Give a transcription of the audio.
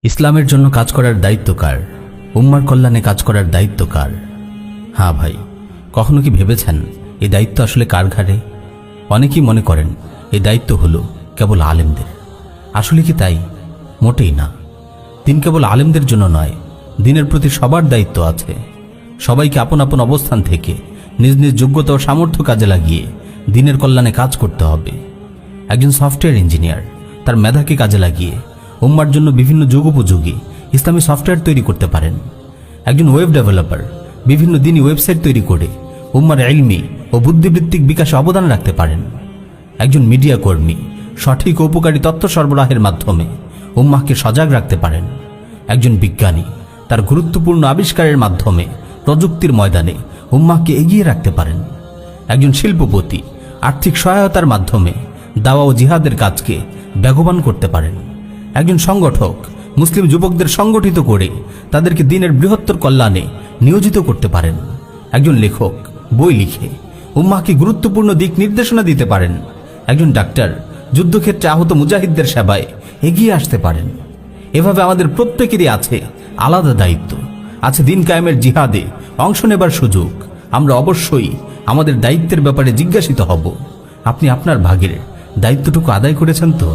ইসলামের জন্য কাজ করার দায়িত্ব কার? উম্মার কল্যাণে কাজ করার দায়িত্ব কার? হ্যাঁ ভাই, কখনো কি ভেবেছেন এই দায়িত্ব আসলে কার ঘাড়ে? অনেকেই মনে করেন এই দায়িত্ব হলো কেবল আলেমদের। আসলে কি তাই? মোটেই না। দিন কেবল আলেমদের জন্য নয়, দিনের প্রতি সবার দায়িত্ব আছে। সবাইকে আপন আপন অবস্থান থেকে নিজ নিজ যোগ্যতা ও সামর্থ্য কাজে লাগিয়ে দিনের কল্যাণে কাজ করতে হবে। একজন সফটওয়্যার ইঞ্জিনিয়ার তার মেধাকে কাজে লাগিয়ে উম্মার জন্য বিভিন্ন যুগোপযোগী ইসলামী সফটওয়্যার তৈরি করতে পারেন। একজন ওয়েব ডেভেলপার বিভিন্ন দিনই ওয়েবসাইট তৈরি করে উম্মার ইলমি ও বুদ্ধিবৃত্তিক বিকাশে অবদান রাখতে পারেন। একজন মিডিয়া কর্মী সঠিক ও উপকারী তথ্য সরবরাহের মাধ্যমে উম্মাহকে সজাগ রাখতে পারেন। একজন বিজ্ঞানী তার গুরুত্বপূর্ণ আবিষ্কারের মাধ্যমে প্রযুক্তির ময়দানে উম্মাহকে এগিয়ে রাখতে পারেন। একজন শিল্পপতি আর্থিক সহায়তার মাধ্যমে দাওয়া ও জিহাদের কাজকে বেগবান করতে পারেন। একজন সংগঠক মুসলিম যুবকদের সংগঠিত করে তাদেরকে দিনের বৃহত্তর কল্যাণে নিয়োজিত করতে পারেন। একজন লেখক বই লিখে উম্মাহকে গুরুত্বপূর্ণ দিক নির্দেশনা দিতে পারেন। একজন ডাক্তার যুদ্ধক্ষেত্রে আহত মুজাহিদদের সেবায় এগিয়ে আসতে পারেন। এভাবে আমাদের প্রত্যেকেরই আছে আলাদা দায়িত্ব, আছে দিন কায়েমের জিহাদে অংশ নেবার সুযোগ। আমরা অবশ্যই আমাদের দায়িত্বের ব্যাপারে জিজ্ঞাসিত হব। আপনি আপনার ভাগের দায়িত্বটুকু আদায় করেছেন তো?